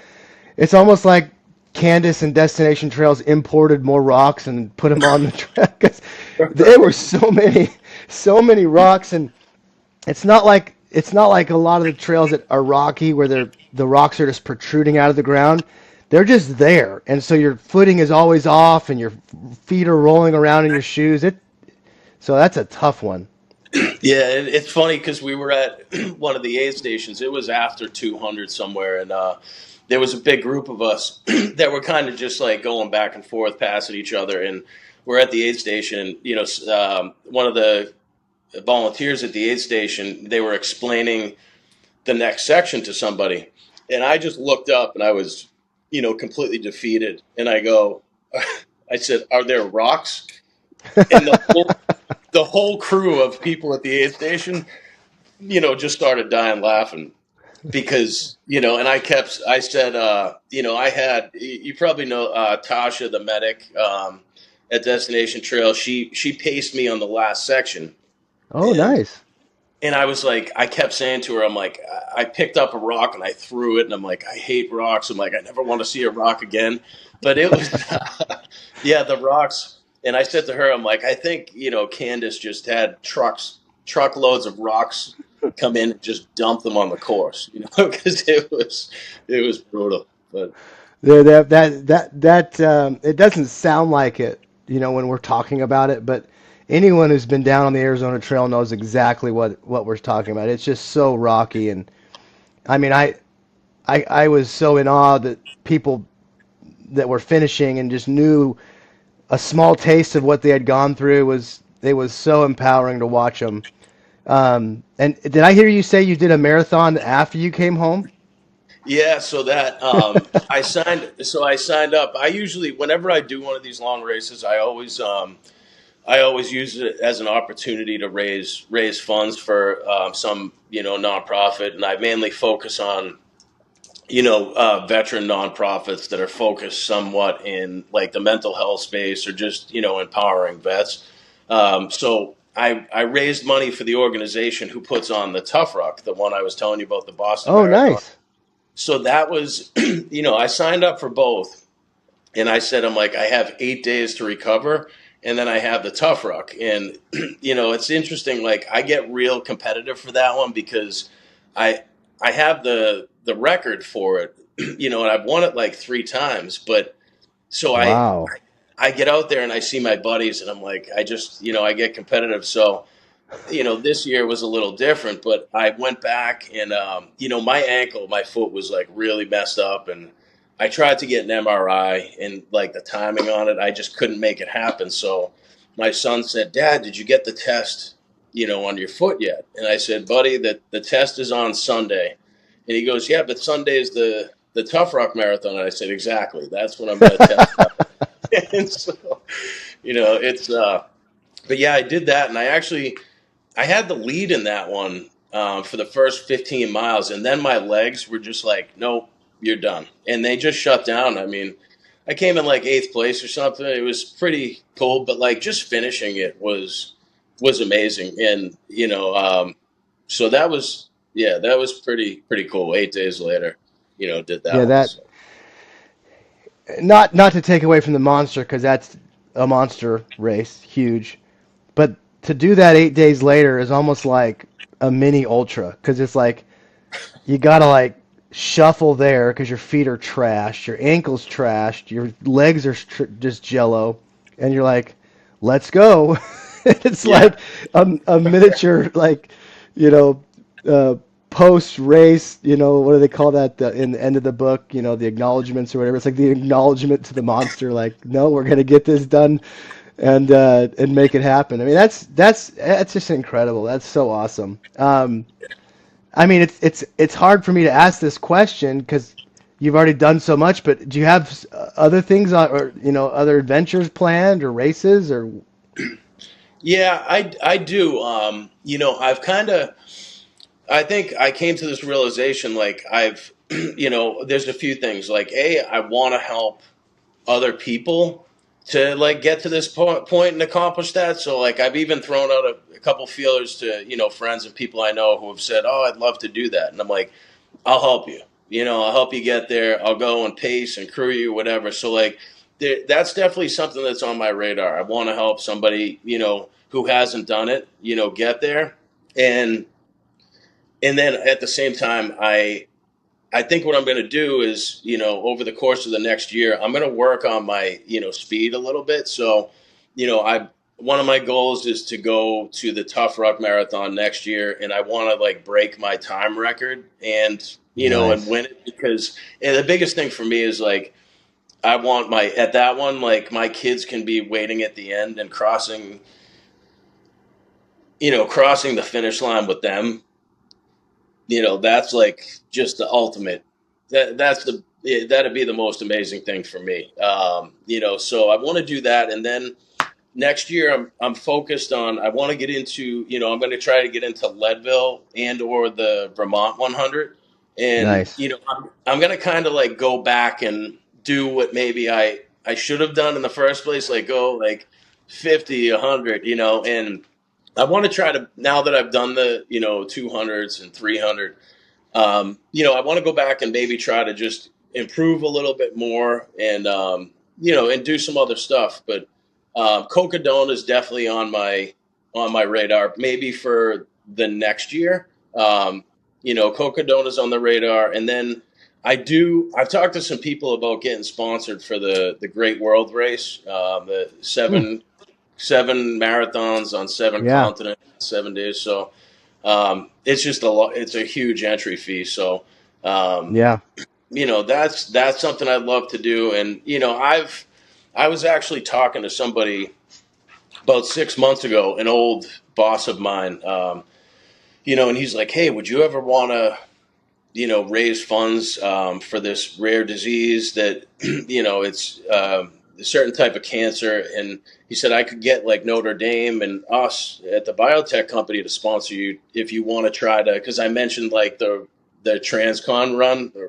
It's almost like Candace and Destination Trails imported more rocks and put them on the track, 'cause there were so many rocks, and it's not like a lot of the trails that are rocky where the rocks are just protruding out of the ground. They're just there, and so your footing is always off, and your feet are rolling around in your shoes. So that's a tough one. Yeah, it's funny because we were at one of the aid stations. It was after 200 somewhere, and there was a big group of us that were kind of just like going back and forth, passing each other. And we're at the aid station, and one of the volunteers at the aid station, they were explaining the next section to somebody, and I just looked up and I was, completely defeated. And I said, "Are there rocks?" And the whole crew of people at the aid station, just started dying laughing because, and I said, I had, you probably know Tasha, the medic at Destination Trail. She paced me on the last section. Oh, And, nice. and I was like, I kept saying to her, I'm like, I picked up a rock and I threw it. And I'm like, I hate rocks. I'm like, I never want to see a rock again. But it was, yeah, the rocks. And I said to her, I'm like, I think, Candace just had truckloads of rocks come in and just dump them on the course, because it was brutal. But It doesn't sound like it, when we're talking about it, but anyone who's been down on the Arizona Trail knows exactly what we're talking about. It's just so rocky, and I mean, I was so in awe that people that were finishing and just knew a small taste of what they had gone through. It was so empowering to watch them. And did I hear you say you did a marathon after you came home? yeah, so that I signed up. I usually, whenever I do one of these long races, I always use it as an opportunity to raise funds for some nonprofit, and I mainly focus on veteran nonprofits that are focused somewhat in like the mental health space or just empowering vets. So I raised money for the organization who puts on the Tough Ruck, the one I was telling you about, the Boston Oh, Marathon. nice. So that was, I signed up for both, and I said, I'm like, I have 8 days to recover, and then I have the Tough Ruck. And it's interesting. Like, I get real competitive for that one because I I have the record for it, and I've won it like 3 times. But so Wow. I get out there and I see my buddies, and I'm like, I just I get competitive. So this year was a little different, but I went back and, my ankle, my foot was like really messed up, and I tried to get an MRI, and like the timing on it, I just couldn't make it happen. So my son said, "Dad, did you get the test, on your foot yet?" And I said, "Buddy, the test is on Sunday." And he goes, "Yeah, but Sunday is the Tough Rock Marathon." And I said, "Exactly. That's when I'm going to test out." And so, it's, but yeah, I did that, and I had the lead in that one for the first 15 miles, and then my legs were just like, "Nope, you're done," and they just shut down. I mean, I came in like eighth place or something. It was pretty cool, but like just finishing it was amazing, and so that was pretty cool. 8 days later, did Yeah, that one. that So. not to take away from the monster, because that's a monster race, huge. But to do that 8 days later is almost like a mini ultra, because it's like you gotta like shuffle there because your feet are trashed, your ankles trashed, your legs are just jello, and you're like, let's go. It's Yeah, like a miniature, like, you know, uh, post race, what do they call that, in the end of the book, the acknowledgments or whatever. It's like the acknowledgement to the monster, like, no, we're gonna get this done and make it happen. I mean, that's just incredible. That's so awesome. I mean, it's hard for me to ask this question because you've already done so much. But do you have other things or other adventures planned or races or? yeah, I do. I think I came to this realization, like there's a few things. Like, I want to help other people to like get to this point and accomplish that. So like I've even thrown out a couple feelers to friends and people I know who have said, "Oh, I'd love to do that," and I'm like, "I'll help you." I'll help you get there. I'll go and pace and crew you, whatever. So like, that's definitely something that's on my radar. I want to help somebody, who hasn't done it, get there. And then at the same time, I think what I'm going to do is, over the course of the next year, I'm going to work on my, speed a little bit. So, one of my goals is to go to the Tough Ruck Marathon next year, and I want to like break my time record and, and Nice. win it, because the biggest thing for me is like, I want at that one, like my kids can be waiting at the end and crossing the finish line with them. That's like just the ultimate. That'd be the most amazing thing for me. So I want to do that, and then next year I'm focused on. I want to get into. I'm going to try to get into Leadville and or the Vermont 100, and Nice. I'm going to kind of like go back and do what maybe I should have done in the first place, like go like 50, 100, and I want to try to, now that I've done the 200s and 300. I want to go back and maybe try to just improve a little bit more and, and do some other stuff. But Cocodona is definitely on my radar, maybe for the next year. Cocodona is on the radar. And then I've talked to some people about getting sponsored for the Great World Race, the seven marathons on 7 Yeah. continents, 7 days. So it's just it's a huge entry fee. So Yeah. that's something I'd love to do. And I was actually talking to somebody about 6 months ago, an old boss of mine, and he's like, hey, would you ever want to raise funds for this rare disease that it's a certain type of cancer? And he said I could get like Notre Dame and us at the biotech company to sponsor you if you want to try to, because I mentioned like the Transcon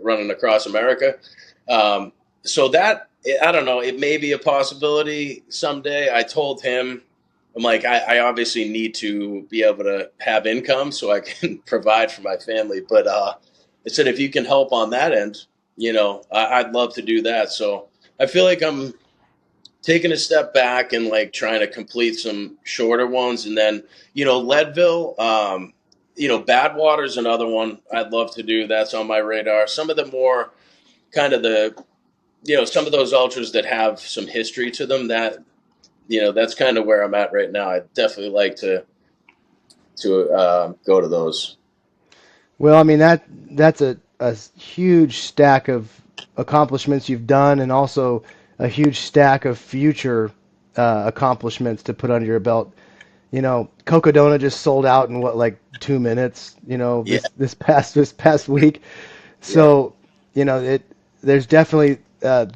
running across America. So that, I don't know, it may be a possibility someday. I told him, I'm like, I obviously need to be able to have income so I can provide for my family. But I said, if you can help on that end, I'd love to do that. So I feel like I'm taking a step back and like trying to complete some shorter ones. And then, Leadville, Badwater's another one I'd love to do. That's on my radar. Some of the more kind of some of those ultras that have some history to them, that's kind of where I'm at right now. I'd definitely like to go to those. Well, I mean that's a huge stack of accomplishments you've done, and also a huge stack of future accomplishments to put under your belt. Cocodona just sold out in what, like 2 minutes. Yeah. This past week. So there's definitely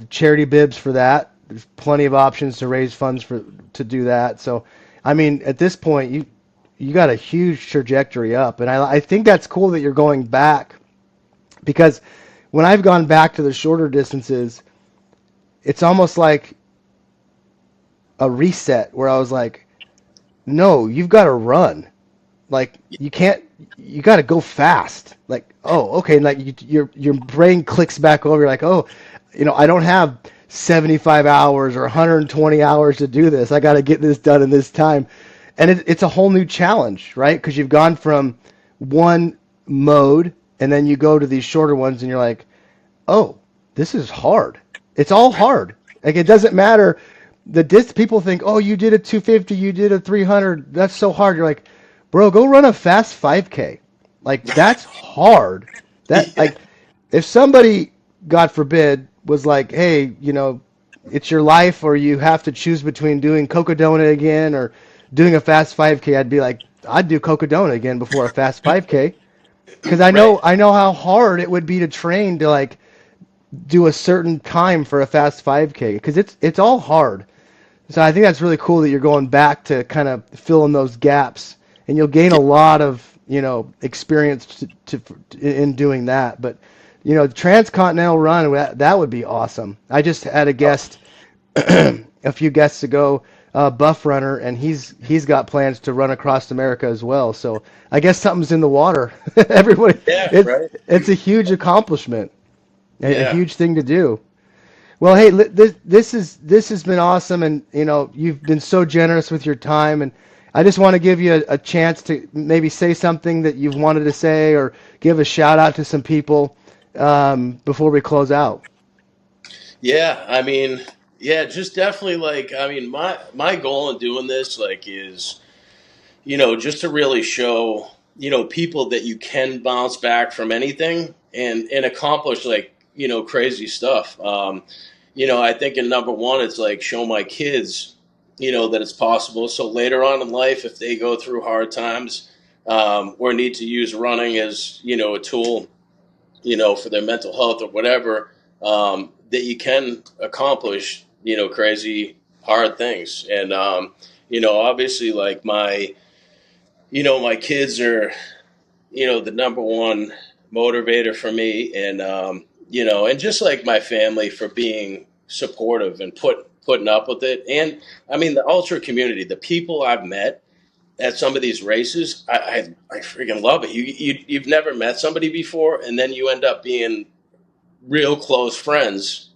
charity bibs for that. There's plenty of options to raise funds to do that. So, I mean, at this point, you got a huge trajectory up, and I think that's cool that you're going back, because when I've gone back to the shorter distances, it's almost like a reset where I was like, no, you've got to run. Like you got to go fast. Like, oh, okay. Like your brain clicks back over. You're like, oh, I don't have 75 hours or 120 hours to do this. I got to get this done in this time. And it's a whole new challenge, right? Because you've gone from one mode and then you go to these shorter ones and you're like, oh, this is hard. It's all hard. Like it doesn't matter. People think, oh, you did a 250, you did a 300. That's so hard. You're like, bro, go run a fast 5K. Like that's hard. Like if somebody, God forbid, was like, hey, it's your life, or you have to choose between doing Cocodona again or doing a fast 5K, I'd be like, I'd do Cocodona again before a fast 5K, because I know how hard it would be to train to like do a certain time for a fast 5K, because it's all hard. So I think that's really cool that you're going back to kind of fill in those gaps, and you'll gain a lot of experience in doing that. But transcontinental run, that would be awesome. I just had a guest a few guests ago, Buff Runner, and he's got plans to run across America as well. So I guess something's in the water. Everybody, Yeah, right. it's a huge accomplishment. A Yeah. huge thing to do. Well, hey, this has been awesome, and you've been so generous with your time, and I just want to give you a chance to maybe say something that you've wanted to say, or give a shout out to some people before we close out. Yeah, I mean, yeah, just definitely like I mean, my goal in doing this like is, just to really show, people that you can bounce back from anything and accomplish like, crazy stuff. I think in number one, it's like show my kids, that it's possible. So later on in life, if they go through hard times, or need to use running as, a tool, for their mental health or whatever, that you can accomplish, crazy hard things. And, obviously like my kids are, the number one motivator for me. And, and just like my family for being supportive and putting up with it. And I mean, the ultra community, the people I've met at some of these races, I freaking love it. You've never met somebody before, and then you end up being real close friends.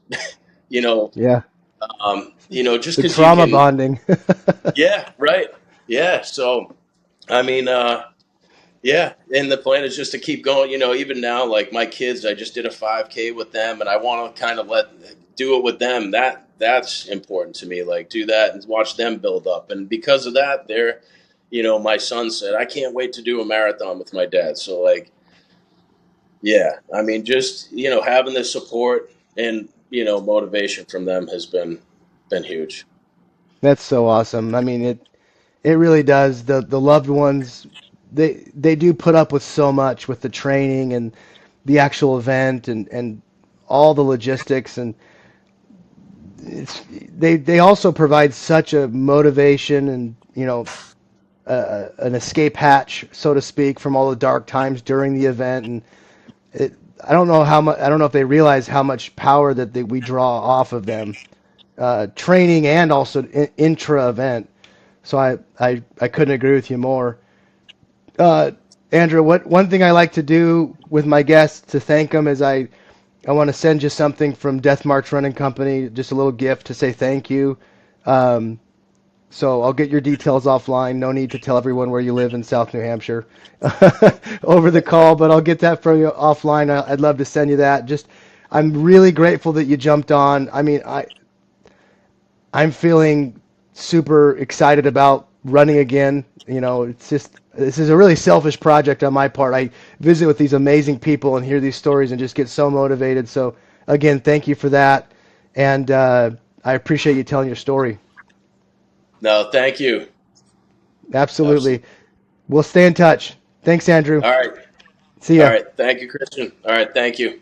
you know, Yeah, just the because you trauma can. bonding. Yeah, right. Yeah. So, I mean, yeah, and the plan is just to keep going. Even now, like my kids, I just did a 5K with them, and I want to kind of do it with them. That's important to me. Like do that and watch them build up, and because of that, my son said, I can't wait to do a marathon with my dad. So like, yeah, I mean, just having the support and motivation from them has been huge. That's so awesome. I mean, it really does. The loved ones, they do put up with so much with the training and the actual event and all the logistics, and they also provide such a motivation and an escape hatch, so to speak, from all the dark times during the event. And it, I don't know how much. I don't know if they realize how much power that we draw off of them, training and also intra event. So I couldn't agree with you more. Uh, Andrew, what one thing I like to do with my guests to thank them is I want to send you something from Death March Running Company, just a little gift to say thank you. Um, so I'll get your details offline. No need to tell everyone where you live in South New Hampshire over the call, but I'll get that from you offline. I'd love to send you that. Just I'm really grateful that you jumped on. I mean, I'm feeling super excited about running again. It's just this is a really selfish project on my part. I visit with these amazing people and hear these stories and just get so motivated. So again, thank you for that, and I appreciate you telling your story. No, thank you. Absolutely. Absolutely. We'll stay in touch. Thanks, Andrew. All right. See All ya. right. Thank you, Christian. All right. Thank you.